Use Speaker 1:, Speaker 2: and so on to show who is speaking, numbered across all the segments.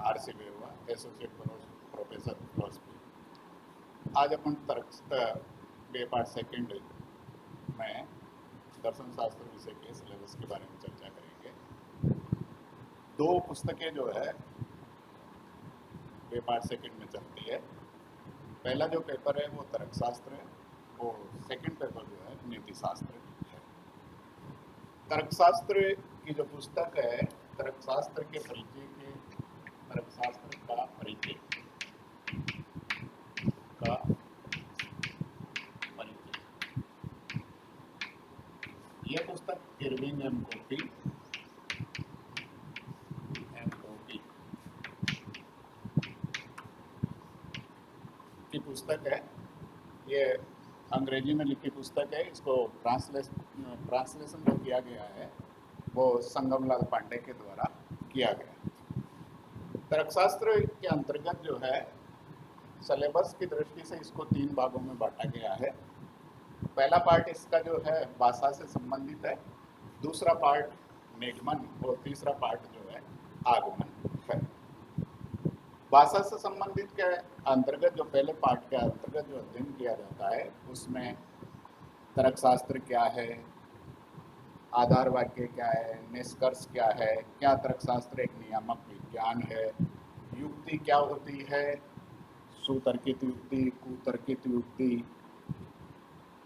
Speaker 1: RC Behua, associate professor philosophy. आज अपन बे part second में दर्शन शास्त्र विषय के सिलेबस के बारे में चर्चा करेंगे। दो पुस्तकें जो है बे पार्ट सेकेंड में चलती है। पहला जो पेपर है वो तर्कशास्त्र है, और सेकंड पेपर जो है नीति शास्त्र है। तर्कशास्त्र की जो पुस्तक है, तर्कशास्त्र के परिचय के तर्कशास्त्र का परिचय यह पुस्तक इरविंग एम कोटी की पुस्तक है। ये अंग्रेजी में लिखी पुस्तक है। इसको ट्रांसलेशन जो किया गया है वो संगमलाल पांडे के द्वारा किया गया। तर्कशास्त्र के अंतर्गत जो है सिलेबस की दृष्टि से इसको 3 भागों में बांटा गया है। पहला पार्ट इसका जो है भाषा से संबंधित है, दूसरा पार्ट निगमन, और तीसरा पार्ट जो है आगमन है। भाषा से संबंधित के अंतर्गत जो पहले पार्ट के अंतर्गत जो अध्ययन किया जाता है उसमें तर्कशास्त्र क्या है, आधार वाक्य क्या है, निष्कर्ष क्या है, क्या तर्कशास्त्र एक नियामक विज्ञान है, युक्ति क्या होती है, सुतर्कित युक्ति, कुतर्कित युक्ति,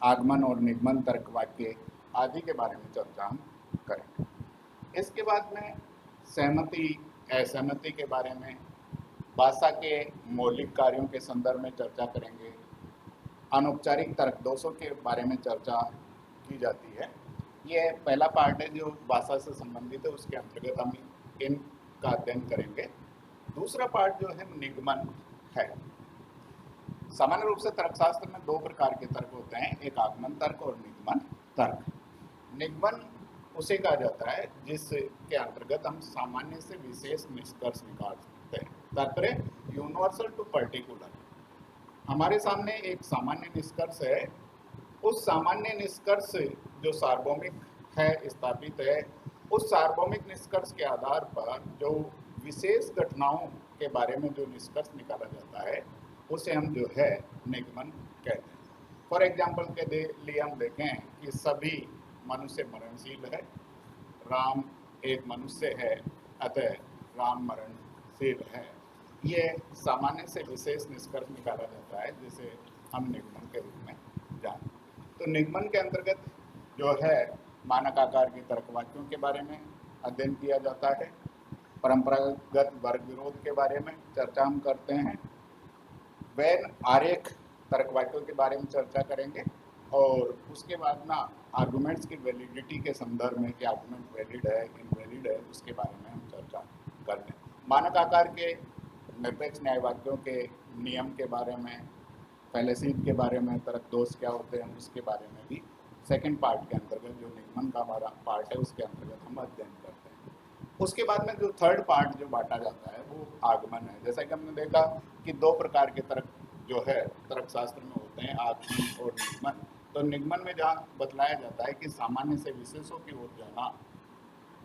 Speaker 1: आगमन और निगमन तर्क वाक्य आदि के बारे में चर्चा हम करेंगे। इसके बाद में सहमति असहमति के बारे में, भाषा के मौलिक कार्यों के संदर्भ में चर्चा करेंगे। अनौपचारिक तर्क दोषों के बारे में चर्चा की जाती है। ये पहला पार्ट है जो भाषा से संबंधित है, उसके अंतर्गत हम इनका अध्ययन करेंगे। दूसरा पार्ट जो है निगमन है। सामान्य रूप से तर्कशास्त्र में 2 प्रकार के तर्क होते हैं, एक आगमन तर्क और निगमन तर्क। निगमन उसे कहा जाता है जिसके अंतर्गत हम सामान्य से विशेष निष्कर्ष निकाल सकते हैं। तात्पर्य यूनिवर्सल टू पर्टिकुलर। हमारे सामने एक सामान्य निष्कर्ष है, उस सामान्य निष्कर्ष जो सार्वभौमिक है, स्थापित है, उस सार्वभौमिक निष्कर्ष के आधार पर जो विशेष घटनाओं के बारे में जो निष्कर्ष निकाला जाता है उसे हम जो है निगमन कहते हैं। फॉर एग्जाम्पल के लिए हम देखें कि सभी मनुष्य मरणशील है, राम एक मनुष्य है, अतः राम मरणशील है। ये सामान्य से विशेष निष्कर्ष निकाला जाता है जिसे हम निगमन के रूप में जानते हैं। तो निगमन के अंतर्गत जो है मानक आकार के तर्क वाक्यों के बारे में अध्ययन किया जाता है। परंपरागत वर्ग विरोध के बारे में चर्चा हम करते हैं। वैन आरेख तर्क वाक्यों के बारे में चर्चा करेंगे, और उसके बाद ना आर्गुमेंट्स की वैलिडिटी के संदर्भ में कि आर्गुमेंट वैलिड है इनवैलिड है उसके बारे में हम चर्चा करते हैं। मानक आकार के निरपेक्ष न्याय वाक्यों के नियम के बारे में, फैलेसीज के बारे में, तर्क दोष क्या होते हैं उसके बारे में भी सेकंड पार्ट के अंतर्गत जो निगमन का हमारा पार्ट है उसके अंतर्गत हम अध्ययन करते हैं। उसके बाद में जो थर्ड पार्ट जो बांटा जाता है वो आगमन है। जैसा कि हमने देखा कि 2 प्रकार के तर्क जो है तर्कशास्त्र में होते हैं, आगमन और निगमन। तो निगमन में जहाँ बतलाया जाता है कि सामान्य से विशेषों की ओर जाना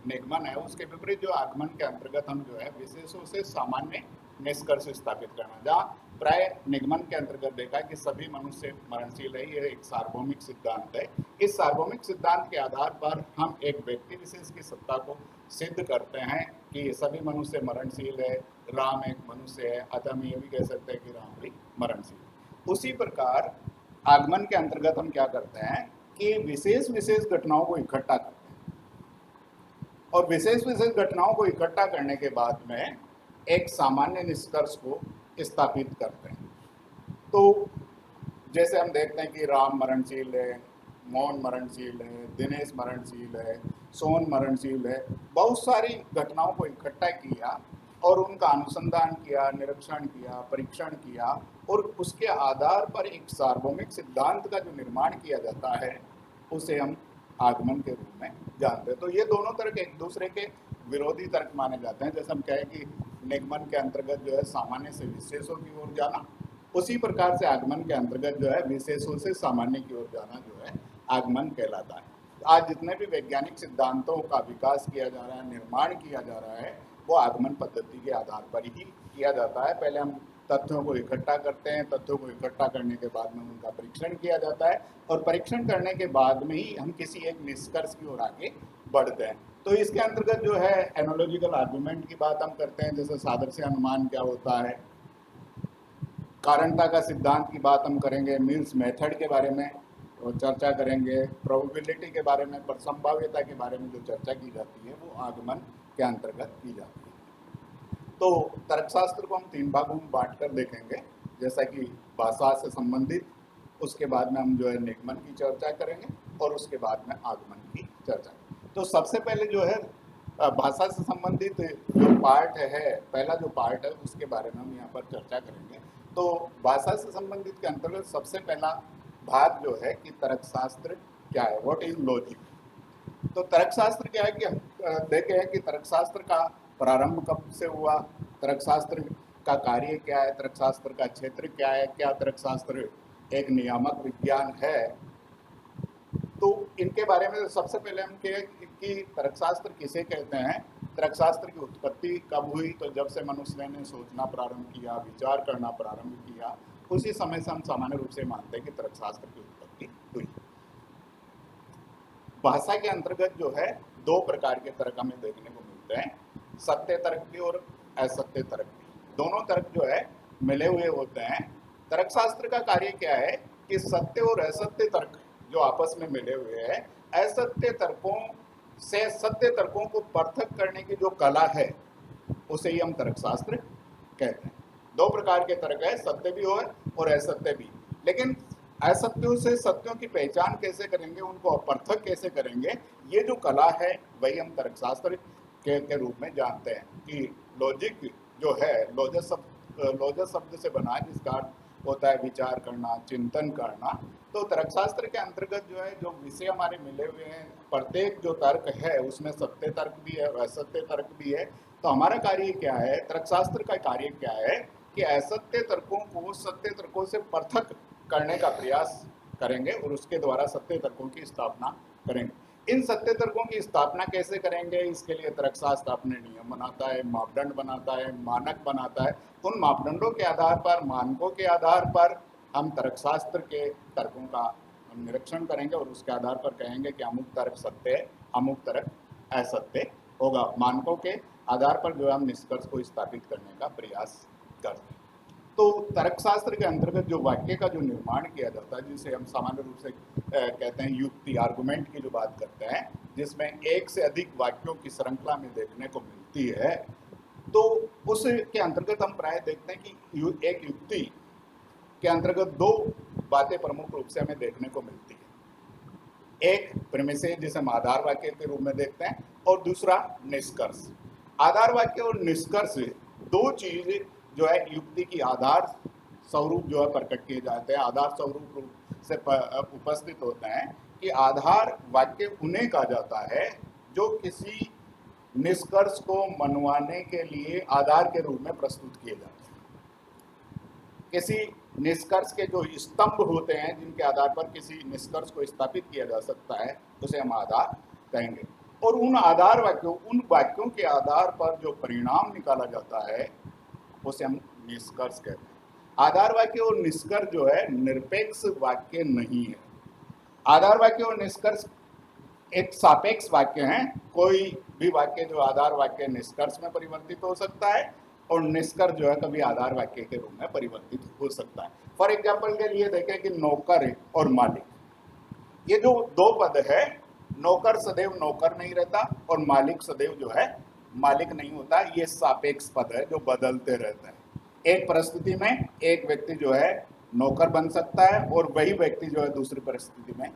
Speaker 1: निगमन है, उसके विपरीत जो आगमन के अंतर्गत हम जो है विशेषों से सामान्य निष्कर्ष स्थापित करना। जहाँ प्राय निगमन के अंतर्गत देखा कि सभी मनुष्य मरणशील है, यह एक सार्वभौमिक सिद्धांत है। इस सार्वभौमिक सिद्धांत के आधार पर हम एक व्यक्ति विशेष की सत्ता को सिद्ध करते हैं कि सभी मनुष्य मरणशील है, राम एक मनुष्य है, अतः हम ये भी कह सकते हैं कि राम भी मरणशील। उसी प्रकार आगमन के अंतर्गत हम क्या करते हैं कि विशेष विशेष घटनाओं को इकट्ठा करते हैं, और विशेष विशेष घटनाओं को इकट्ठा करने के बाद में एक सामान्य निष्कर्ष को स्थापित करते हैं। तो जैसे हम देखते हैं कि राम मरणशील है, मोहन मरणशील है, दिनेश मरणशील है, सोन मरणशील है। बहुत सारी घटनाओं को इकट्ठा किया और उनका अनुसंधान किया, निरीक्षण किया, परीक्षण किया, और उसके आधार पर एक सार्वभौमिक सिद्धांत का जो निर्माण किया जाता है उसे हम आगमन के रूप में जानते हैं। तो ये दोनों तर्क एक दूसरे के विरोधी तर्क माने जाते हैं। जैसे हम कहें कि निगमन के अंतर्गत जो है सामान्य से विशेषों की ओर जाना, उसी प्रकार से आगमन के अंतर्गत जो है विशेषों से सामान्य की ओर जाना जो है आगमन कहलाता है। आज जितने भी वैज्ञानिक सिद्धांतों का विकास किया जा रहा है, निर्माण किया जा रहा है, वो आगमन पद्धति के आधार पर ही किया जाता है। पहले हम तथ्यों को इकट्ठा करते हैं, तथ्यों को इकट्ठा करने के बाद में उनका परीक्षण किया जाता है और परीक्षण करने के बाद में ही हम किसी एक निष्कर्ष की ओर आगे बढ़ते हैं। तो इसके अंतर्गत जो है एनालॉजिकल आर्गुमेंट की बात हम करते हैं, जैसे सादृश्य अनुमान क्या होता है, कारणता का सिद्धांत की बात हम करेंगे, मिल्स मेथड के बारे में चर्चा करेंगे, प्रोबेबिलिटी के बारे में, पर संभाव्यता के बारे में जो चर्चा की जाती है वो आगमन के अंतर्गत की जाती है। तो तर्कशास्त्र को हम 3 भागों में बांटकर देखेंगे, जैसा कि भाषा से संबंधित, उसके बाद में हम जो है निगमन की चर्चा करेंगे और उसके बाद में आगमन की चर्चा। तो सबसे पहले जो है भाषा से संबंधित जो पार्ट है, पहला जो पार्ट है उसके बारे में हम यहाँ पर चर्चा करेंगे। तो भाषा से संबंधित के अंतर्गत सबसे पहला भाग जो है कि तर्कशास्त्र क्या है, व्हाट इज लॉजिक। तो तर्कशास्त्र क्या है कि हम देखे हैं कि तर्कशास्त्र का प्रारंभ कब से हुआ, तर्कशास्त्र का कार्य क्या है, तर्कशास्त्र का क्षेत्र क्या है, क्या तर्कशास्त्र एक नियामक विज्ञान है। तो इनके बारे में सबसे पहले हम कहें कि तर्कशास्त्र किसे कहते हैं। तर्कशास्त्र की उत्पत्ति कब हुई, तो जब से मनुष्य ने सोचना प्रारंभ किया, विचार करना प्रारंभ किया, उसी समय से हम सामान्य रूप से मानते हैं कि तर्कशास्त्र की उत्पत्ति हुई। भाषा के अंतर्गत जो है 2 प्रकार के तर्क हमें देखने को मिलते हैं, सत्य तर्क भी और असत्य तर्क भी। दोनों तर्क जो है मिले हुए होते हैं। तर्कशास्त्र का कार्य क्या है कि सत्य और असत्य तर्क जो आपस में मिले हुए हैं, असत्य तर्कों से सत्य तर्कों को पृथक करने की जो कला है उसे ही हम तर्कशास्त्र कहते हैं। 2 प्रकार के तर्क है, सत्य भी हो और असत्य भी। लेकिन असत्यों से सत्यों की पहचान कैसे करेंगे, उनको पृथक कैसे करेंगे, ये जो कला है वही हम तर्कशास्त्र के रूप में जानते हैं। कि लॉजिक जो है, लॉजस शब्द से बना है, जिसका अर्थ होता है विचार करना, चिंतन करना। तो तर्कशास्त्र के अंतर्गत जो है जो विषय हमारे मिले हुए हैं, प्रत्येक जो तर्क है उसमें सत्य तर्क भी है, असत्य तर्क भी है। तो हमारा कार्य क्या है, तर्कशास्त्र का कार्य क्या है कि असत्य तर्कों को सत्य तर्कों से पृथक करने का प्रयास करेंगे और उसके द्वारा सत्य तर्कों की स्थापना करेंगे। इन सत्य तर्कों की स्थापना कैसे करेंगे, इसके लिए तर्कशास्त्र अपने नियम बनाता है, मापदंड बनाता है, मानक बनाता है। उन मापदंडों के आधार पर, मानकों के आधार पर हम तर्कशास्त्र के तर्कों का निरीक्षण करेंगे और उसके आधार पर कहेंगे कि अमुक तर्क सत्य है, अमुक तर्क असत्य होगा। मानकों के आधार पर जो हम निष्कर्ष को स्थापित करने का प्रयास करते हैं। तो तर्कशास्त्र के अंतर्गत जो वाक्य का जो निर्माण किया जाता है, जिसे हम सामान्य रूप से कहते हैं युक्ति, आर्गुमेंट की जो बात करते हैं, जिसमें एक से अधिक वाक्यों की श्रृंखला में देखने को मिलती है, तो उसके अंतर्गत हम प्राय देखते हैं कि एक युक्ति के अंतर्गत 2 बातें प्रमुख रूप से हमें देखने को मिलती है। एक प्रीमिसेस, जिसे हम आधार वाक्य के रूप में देखते हैं, और दूसरा निष्कर्ष। आधार वाक्य और निष्कर्ष 2 चीज जो है युक्ति की आधार स्वरूप जो है प्रकट किए जाते हैं, आधार स्वरूप रूप से उपस्थित होते हैं। कि आधार वाक्य उन्हें कहा जाता है जो किसी निष्कर्ष को मनवाने के लिए आधार के रूप में प्रस्तुत किए जाते हैं। किसी निष्कर्ष के जो स्तंभ होते हैं, जिनके आधार पर किसी निष्कर्ष को स्थापित किया जा सकता है, उसे हम आधार कहेंगे। और उन आधार वाक्यों, उन वाक्यों के आधार पर जो परिणाम निकाला जाता है उसे हम निष्कर्ष कहते हैं। आधार वाक्य और निष्कर्ष जो है निरपेक्ष वाक्य नहीं है। आधार वाक्य और निष्कर्ष एक सापेक्ष वाक्य हैं। कोई भी वाक्य जो आधार वाक्य निष्कर्ष में परिवर्तित हो सकता है और निष्कर्ष जो है कभी आधार वाक्य के रूप में परिवर्तित हो सकता है। फॉर एग्जाम्पल के लिए देखें कि नौकर और मालिक, ये जो 2 पद है, नौकर सदैव नौकर नहीं रहता और मालिक सदैव जो है मालिक नहीं होता। ये सापेक्ष पद है जो बदलते रहता है। एक परिस्थिति में एक व्यक्ति जो है नौकर बन सकता है और वही व्यक्ति जो है दूसरी परिस्थिति में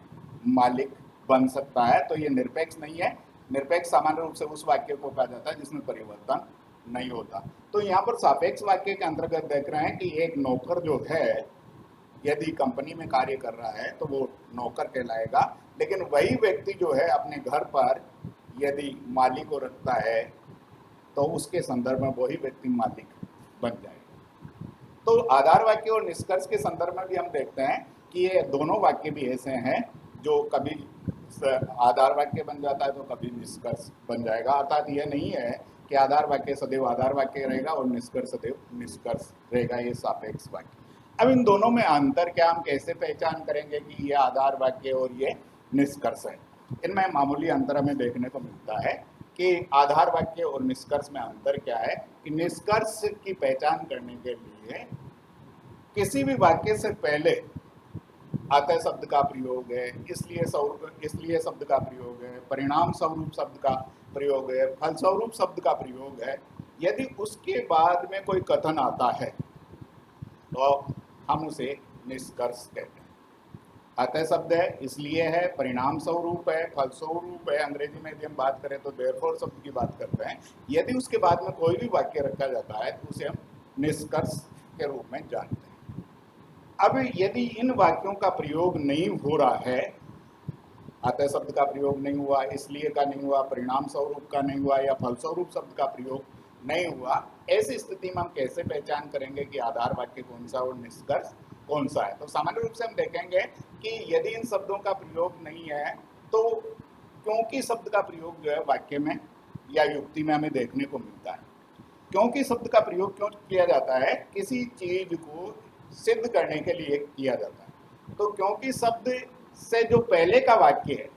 Speaker 1: मालिक बन सकता है। तो ये निरपेक्ष नहीं है। निरपेक्ष सामान्य रूप से उस वाक्य को कहा जाता है जिसमें परिवर्तन नहीं होता। तो यहाँ पर सापेक्ष वाक्य के अंतर्गत देख रहे हैं कि एक नौकर जो है यदि कंपनी में कार्य कर रहा है तो वो नौकर कहलाएगा, लेकिन वही व्यक्ति जो है अपने घर पर यदि मालिक को रखता है तो उसके संदर्भ में वही व्यक्ति मालिक बन जाएगा। तो आधार वाक्य और निष्कर्ष के संदर्भ में भी हम देखते हैं कि ये दोनों वाक्य भी ऐसे हैं जो कभी आधार वाक्य बन जाता है तो कभी निष्कर्ष बन जाएगा। अर्थात यह नहीं है कि आधार वाक्य सदैव आधार वाक्य रहेगा और निष्कर्ष सदैव निष्कर्ष रहेगा, ये सापेक्ष वाक्य। अब इन दोनों में अंतर क्या, हम कैसे पहचान करेंगे कि ये आधार वाक्य और ये निष्कर्ष है? इनमें मामूली अंतर हमें देखने को मिलता है कि आधार वाक्य और निष्कर्ष में अंतर क्या है कि निष्कर्ष की पहचान करने के लिए किसी भी वाक्य से पहले अतः शब्द का प्रयोग है, इसलिए शब्द का प्रयोग है, परिणाम स्वरूप शब्द का प्रयोग है, फलस्वरूप शब्द का प्रयोग है, यदि उसके बाद में कोई कथन आता है तो हम उसे निष्कर्ष कहते हैं। अतः शब्द है, इसलिए है, परिणाम स्वरूप है, फलस्वरूप है, अंग्रेजी में यदि हम बात करें तो देयरफॉर शब्द की बात करते हैं। यदि उसके बाद में कोई भी वाक्य रखा जाता है तो उसे हम निष्कर्ष के रूप में जानते हैं। अब यदि इन वाक्यों का प्रयोग नहीं हो रहा है, अतः शब्द का प्रयोग नहीं हुआ, इसलिए का नहीं हुआ, परिणाम स्वरूप का नहीं हुआ या फलस्वरूप शब्द का प्रयोग नहीं हुआ, ऐसी स्थिति में हम कैसे पहचान करेंगे कि आधार वाक्य कौन सा और निष्कर्ष कौन सा है? तो सामान्य रूप से हम देखेंगे कि यदि इन शब्दों का प्रयोग नहीं है तो क्योंकि शब्द का प्रयोग जो है वाक्य में या युक्ति में हमें देखने को मिलता है। क्योंकि शब्द का प्रयोग क्यों किया जाता है? किसी चीज को सिद्ध करने के लिए किया जाता है। तो क्योंकि शब्द से जो पहले का वाक्य है,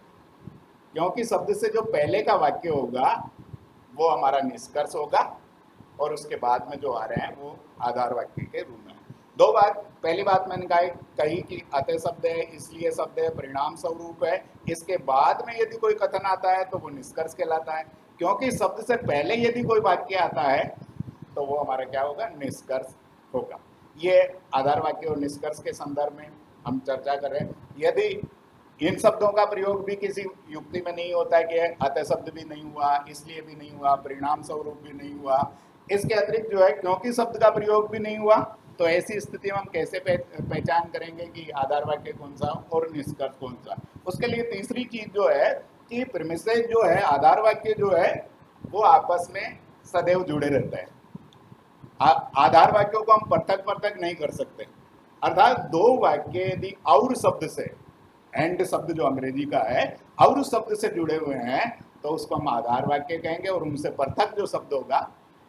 Speaker 1: क्योंकि शब्द से जो पहले का वाक्य होगा वो हमारा निष्कर्ष होगा और उसके बाद में जो आ रहे हैं वो आधार वाक्य के रूप में। दो बात, पहली बात मैंने कही कि अतः शब्द है, इसलिए शब्द है, परिणाम स्वरूप है, इसके बाद में यदि कोई कथन आता है तो वो निष्कर्ष कहलाता है। क्योंकि शब्द से पहले यदि कोई वाक्य आता है तो वो हमारा क्या होगा? निष्कर्ष होगा। ये आधार वाक्य और निष्कर्ष के संदर्भ में हम चर्चा कर रहे हैं। यदि इन शब्दों का प्रयोग भी किसी युक्ति में नहीं होता है कि अतः शब्द भी नहीं हुआ, इसलिए भी नहीं हुआ, परिणाम स्वरूप भी नहीं हुआ, इसके अतिरिक्त जो है क्योंकि शब्द का प्रयोग भी नहीं हुआ, तो ऐसी स्थिति में हम कैसे पहचान करेंगे कि आधार वाक्य कौन सा और निष्कर्ष कौन सा? उसके लिए तीसरी चीज जो है कि प्रीमिसेस जो है, आधार वाक्य जो है वो आपस में सदैव जुड़े रहते हैं। आधार वाक्यों को हम पृथक नहीं कर सकते। अर्थात दो वाक्य यदि और शब्द से, एंड शब्द जो अंग्रेजी का है, और शब्द से जुड़े हुए हैं तो उसको हम आधार वाक्य कहेंगे और उनसे पृथक जो शब्द होगा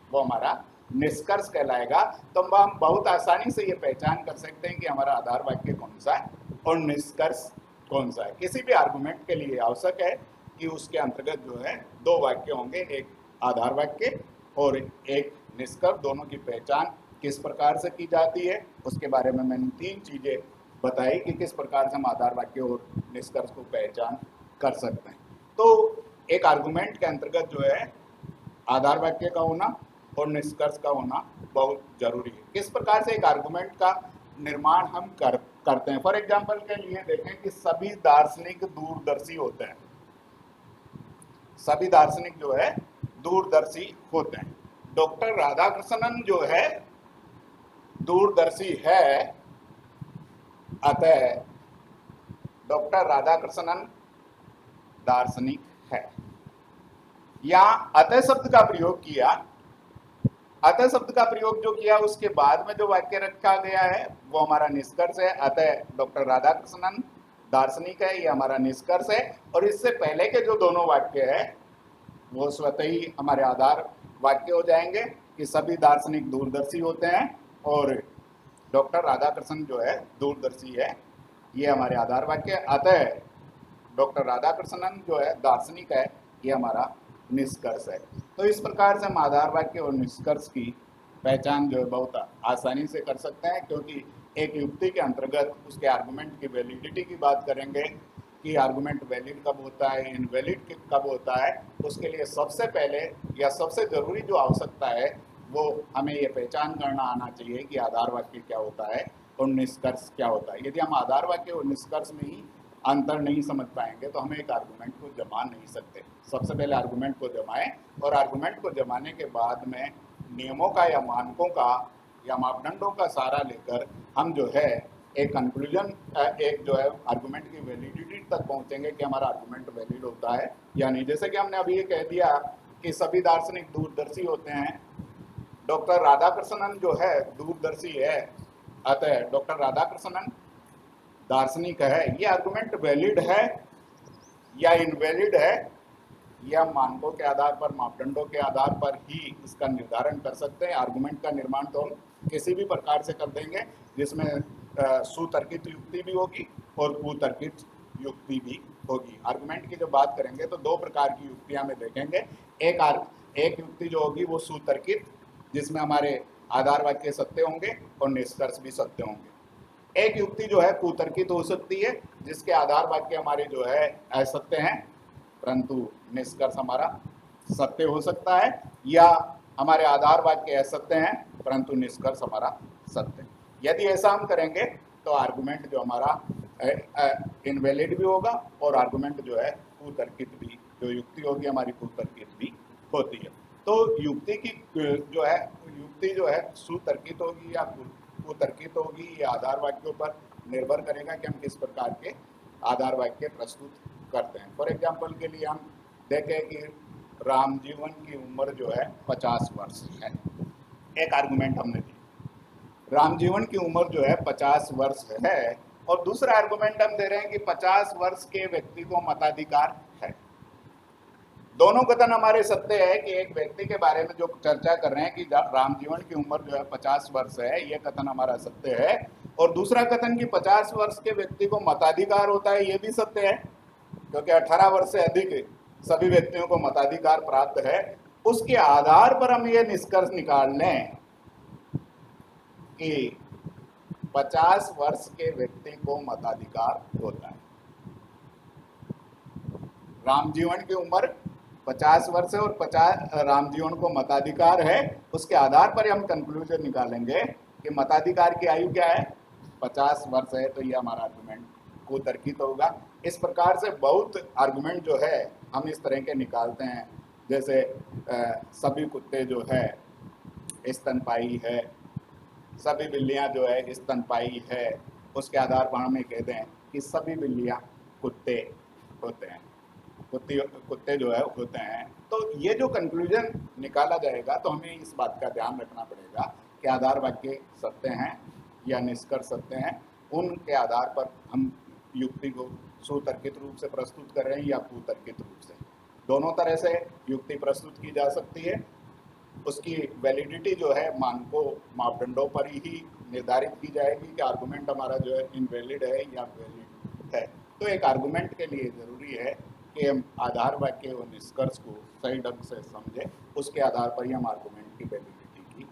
Speaker 1: वो हमारा निष्कर्ष कहलाएगा। तो हम बहुत आसानी से ये पहचान कर सकते हैं कि हमारा आधार वाक्य कौन सा है और निष्कर्ष कौन सा है। किसी भी आर्गुमेंट के लिए आवश्यक है कि उसके अंतर्गत जो है दो वाक्य होंगे, एक आधार वाक्य और एक निष्कर्ष। दोनों की पहचान किस प्रकार से की जाती है उसके बारे में मैंने तीन चीजें बताई कि किस प्रकार से हम आधार वाक्य और निष्कर्ष को पहचान कर सकते हैं। तो एक आर्गुमेंट के अंतर्गत जो है आधार वाक्य का होना और निष्कर्ष का होना बहुत जरूरी है। किस प्रकार से एक आर्गुमेंट का निर्माण हम करते हैं? फॉर एग्जाम्पल के लिए देखें कि सभी दार्शनिक दूरदर्शी होते हैं। सभी दार्शनिक जो है दूरदर्शी होते हैं। डॉक्टर राधाकृष्णन जो है दूरदर्शी है, अतः डॉक्टर राधाकृष्णन दार्शनिक है। यहाँ अतः शब्द का प्रयोग किया, अतः शब्द का प्रयोग जो किया उसके बाद में जो वाक्य रखा गया है वो हमारा निष्कर्ष है। अतः डॉक्टर राधाकृष्णन दार्शनिक है, ये हमारा निष्कर्ष है। और इससे पहले के जो दोनों वाक्य है वो स्वतः ही हमारे आधार वाक्य हो जाएंगे कि सभी दार्शनिक दूरदर्शी होते हैं और डॉक्टर राधाकृष्णन जो है दूरदर्शी है, ये हमारे आधार वाक्य। अतः डॉक्टर राधाकृष्णन जो है दार्शनिक है, ये हमारा निष्कर्ष है। तो इस प्रकार से हम आधार वाक्य और निष्कर्ष की पहचान जो है बहुत आसानी से कर सकते हैं, क्योंकि एक युक्ति के अंतर्गत उसके आर्गुमेंट की वैलिडिटी की बात करेंगे कि आर्गुमेंट वैलिड कब होता है, इनवैलिड कब होता है। उसके लिए सबसे पहले या सबसे जरूरी जो आवश्यकता है वो हमें ये पहचान करना आना चाहिए कि आधार वाक्य क्या होता है और निष्कर्ष क्या होता है। यदि हम आधार वाक्य और निष्कर्ष में ही अंतर नहीं समझ पाएंगे तो हम एक आर्गुमेंट को जमा नहीं सकते। सबसे पहले आर्गुमेंट को जमाएं और आर्गुमेंट को जमाने के बाद में नियमों का या मानकों का या मापदंडों का सहारा लेकर हम जो है एक कंक्लूजन, एक जो है आर्गुमेंट की वैलिडिटी तक पहुंचेंगे कि हमारा आर्गुमेंट वैलिड होता है या नहीं। जैसे कि हमने अभी ये कह दिया कि सभी दार्शनिक दूरदर्शी होते हैं, डॉक्टर राधाकृष्णन जो है दूरदर्शी है, अतः डॉक्टर राधाकृष्णन दार्शनिक है। ये आर्गुमेंट वैलिड है या इनवैलिड है ये हम मानकों के आधार पर, मापदंडों के आधार पर ही इसका निर्धारण कर सकते हैं। आर्गुमेंट का निर्माण तो हम किसी भी प्रकार से कर देंगे जिसमें सुतर्कित युक्ति भी होगी और कुतर्कित युक्ति भी होगी। आर्गुमेंट की जब बात करेंगे तो दो प्रकार की युक्तियां में देखेंगे। एक युक्ति जो होगी वो सुतर्कित, जिसमें हमारे आधार वाक्य सत्य होंगे और निष्कर्ष भी सत्य होंगे। एक युक्ति जो है कुतर्कित हो सकती है, जिसके आधार वाक्य हमारे जो है असत्य हैं परंतु निष्कर्ष हमारा सत्य हो सकता है, या हमारे आधार वाक्य असत्य हैं परंतु निष्कर्ष हमारा सत्य। यदि ऐसा हम करेंगे तो आर्गुमेंट जो हमारा इनवैलिड भी होगा और आर्गुमेंट जो है कुतर्कित भी, जो युक्ति होगी हमारी कुतर्कित भी होती है। तो युक्ति की जो है सुतर्कित होगी या कुतर्कित होगी, ये आधार वाक्यों पर निर्भर करेगा कि हम किस प्रकार के आधार वाक्य प्रस्तुत करते हैं। फॉर एग्जाम्पल के लिए हम देखें कि राम जीवन की उम्र जो है 50 वर्ष है। एक आर्गुमेंट हमने दी, राम जीवन की उम्र जो है 50 वर्ष है, और दूसरा आर्गुमेंट हम दे रहे हैं कि 50 वर्ष के व्यक्ति को मताधिकार है। दोनों कथन हमारे सत्य है कि एक व्यक्ति के बारे में जो चर्चा कर रहे हैं कि राम जीवन की उम्र जो है 50 वर्ष है, ये कथन हमारा सत्य है, और दूसरा कथन कि 50 वर्ष के व्यक्ति को मताधिकार होता है, ये भी सत्य है, क्योंकि 18 वर्ष से अधिक सभी व्यक्तियों को मताधिकार प्राप्त है। उसके आधार पर हम ये निष्कर्ष निकाल लें कि 50 वर्ष के व्यक्ति को मताधिकार होता है। राम जीवन की उम्र 50 वर्ष है और 50 राम जीवन को मताधिकार है, उसके आधार पर हम कंक्लूजन निकालेंगे कि मताधिकार की आयु क्या है, 50 वर्ष है, तो ये हमारा आर्गुमेंट कुतर्कित होगा। इस प्रकार से बहुत आर्गुमेंट जो है हम इस तरह के निकालते हैं, जैसे सभी कुत्ते जो है स्तनपायी है, सभी बिल्लियां जो है स्तनपायी है, उसके आधार पर हम ये कह दें कि सभी बिल्लियां कुत्ते होते हैं, कुत्ते जो है होते हैं। तो ये जो कंक्लूजन निकाला जाएगा तो हमें इस बात का ध्यान रखना पड़ेगा कि आधार वाक्य सत्य हैं या निष्कर्ष सत्य हैं, उनके आधार पर हम युक्ति को सुतर्कित रूप से प्रस्तुत कर रहे हैं या कुतर्कित रूप से। दोनों तरह से युक्ति प्रस्तुत की जा सकती है। उसकी वैलिडिटी जो है मानकों, मापदंडों पर ही निर्धारित की जाएगी कि आर्गुमेंट हमारा जो है इनवैलिड है या वैलिड है। तो एक आर्गुमेंट के लिए ज़रूरी है कि हम आधार वाक्य और निष्कर्ष को सही ढंग से समझें, उसके आधार पर ही हम आर्गुमेंट की वैलिडिटी की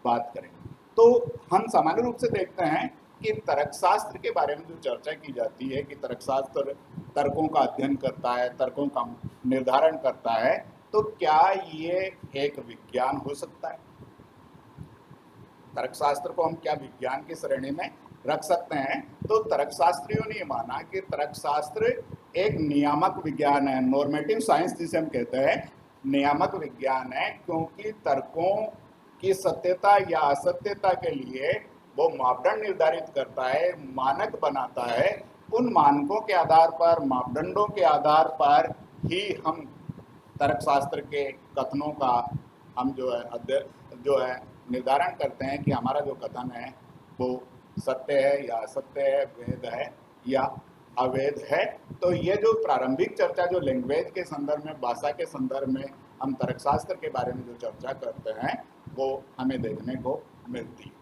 Speaker 1: बात करेंगे। तो हम सामान्य रूप से देखते हैं कि तर्कशास्त्र के बारे में जो चर्चा की जाती है कि तर्कशास्त्र तर्कों का अध्ययन करता है, तर्कों का निर्धारण करता है, तो क्या ये एक विज्ञान हो सकता है? तर्कशास्त्र को हम क्या विज्ञान की श्रेणी में रख सकते हैं? तो तर्कशास्त्रियों ने माना कि तर्कशास्त्र एक नियामक विज्ञान है, नॉर्मेटिव साइंस जिसे हम कहते हैं, नियामक विज्ञान है, क्योंकि तर्कों की सत्यता या असत्यता के लिए वो मापदंड निर्धारित करता है, मानक बनाता है। उन मानकों के आधार पर, मापदंडों के आधार पर ही हम तर्कशास्त्र के कथनों का हम जो है निर्धारण करते हैं कि हमारा जो कथन है वो सत्य है या असत्य है, वैध है या अवैध है। तो ये जो प्रारंभिक चर्चा जो लैंग्वेज के संदर्भ में, भाषा के संदर्भ में हम तर्कशास्त्र के बारे में जो चर्चा करते हैं वो हमें देखने को मिलती है।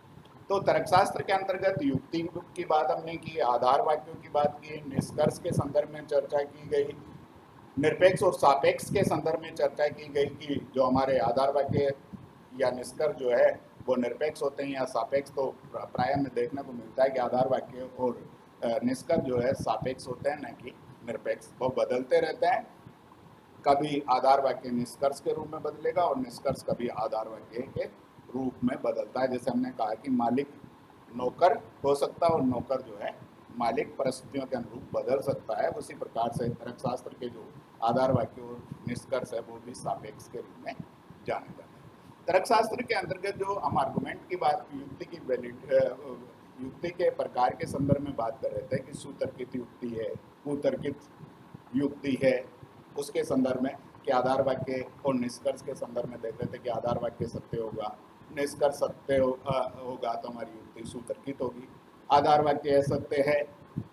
Speaker 1: तो तर्कशास्त्र के अंतर्गत युक्ति की बात हमने की, आधार वाक्यों की बात की, निष्कर्ष के संदर्भ में चर्चा की गई, निरपेक्ष और सापेक्ष के संदर्भ में चर्चा की गई कि जो हमारे आधार वाक्य या निष्कर्ष जो है वो निरपेक्ष होते हैं या सापेक्ष। तो प्राय में देखने को मिलता है कि आधार वाक्य और निष्कर्ष जो है सापेक्ष होते हैं, न कि निरपेक्ष। वो बदलते रहते हैं, कभी आधार वाक्य निष्कर्ष के रूप में बदलेगा और निष्कर्ष कभी आधार वाक्य के रूप में बदलता है। जैसे हमने कहा कि मालिक नौकर हो सकता है और नौकर जो है मालिक परिस्थितियों के अनुरूप बदल सकता है। उसी प्रकार से तर्कशास्त्र के जो आधार वाक्य और निष्कर्ष है वो भी सापेक्ष के रूप में जाने जाते हैं। तर्कशास्त्र के अंतर्गत जो हम आर्गुमेंट की बात, युक्ति के प्रकार के संदर्भ में बात कर रहे थे कि सुतर्कित युक्ति है, कुतर्कित युक्ति है, उसके संदर्भ में कि आधार वाक्य और निष्कर्ष के संदर्भ में देख रहे थे कि आधार वाक्य सत्य होगा, निष्कर्ष सत्य होगा तो हमारी युक्ति सुतर्कित होगी। आधार वाक्य असत्य है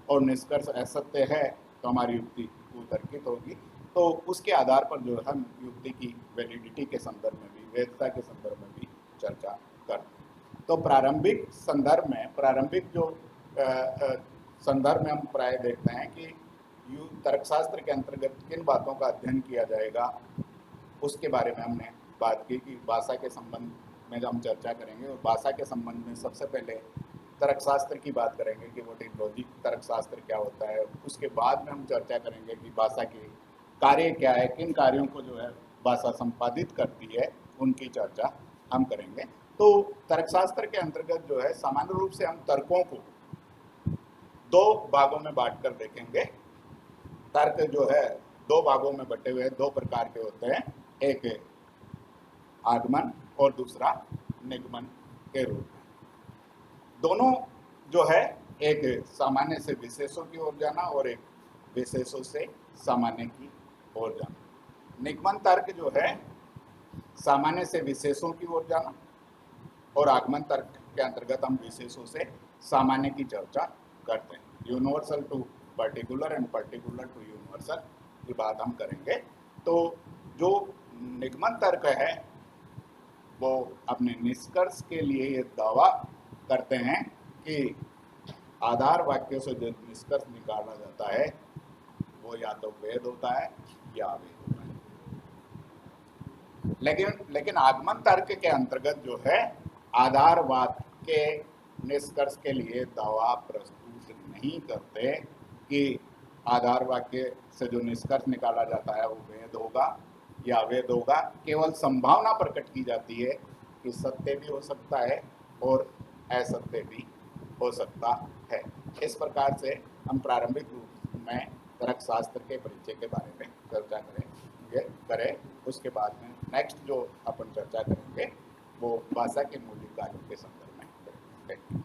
Speaker 1: और निष्कर्ष असत्य है तो हमारी युक्ति कुतर्कित होगी। तो उसके आधार पर जो हम युक्ति की वैलिडिटी के संदर्भ में भी, वैधता के संदर्भ में भी चर्चा करते हैं। तो प्रारंभिक संदर्भ में, प्रारंभिक जो संदर्भ में हम प्राय देखते हैं कि तर्कशास्त्र के अंतर्गत किन बातों का अध्ययन किया जाएगा, उसके बारे में हमने बात की कि भाषा के संबंध में हम चर्चा करेंगे। और भाषा के संबंध में सबसे पहले तर्कशास्त्र की बात करेंगे कि व्हाट इज लॉजिक, तर्कशास्त्र क्या होता है। उसके बाद में हम चर्चा करेंगे कि भाषा के कार्य क्या है, किन कार्यों को जो है भाषा संपादित करती है, उनकी चर्चा हम करेंगे। तो तर्कशास्त्र के अंतर्गत जो है सामान्य रूप से हम तर्कों को दो भागों में बांटकर देखेंगे। तर्क जो है दो भागों में बटे हुए दो प्रकार के होते हैं, एक आगमन और दूसरा निगमन के रूप में। दोनों जो है एक सामान्य से विशेषों की ओर जाना और एक विशेषों से सामान्य की ओर जाना। निगमन तर्क जो है सामान्य से विशेषों की ओर जाना, और आगमन तर्क के अंतर्गत हम विशेषों से सामान्य की चर्चा करते हैं। Universal to particular and particular to universal की बात हम करेंगे। तो जो निगमन तर्क है वो अपने निष्कर्ष के लिए ये दावा करते हैं कि आधार वाक्यों से जो निष्कर्ष निकाला जाता है वो या तो वेद होता है या अवेद होता है। लेकिन आगमन तर्क के अंतर्गत जो है आधारवाद के निष्कर्ष के लिए दावा प्रस्तुत नहीं करते कि आधार वाक्य से जो निष्कर्ष निकाला जाता है वो वेद होगा या अवेद होगा। केवल संभावना प्रकट की जाती है कि सत्य भी हो सकता है और असत्य भी हो सकता है। इस प्रकार से हम प्रारंभिक रूप में तर्कशास्त्र के परिचय के बारे में चर्चा करें। उसके बाद में नेक्स्ट जो अपन चर्चा करेंगे वो भाषा के मौलिक कार्यों के संदर्भ में करेंगे।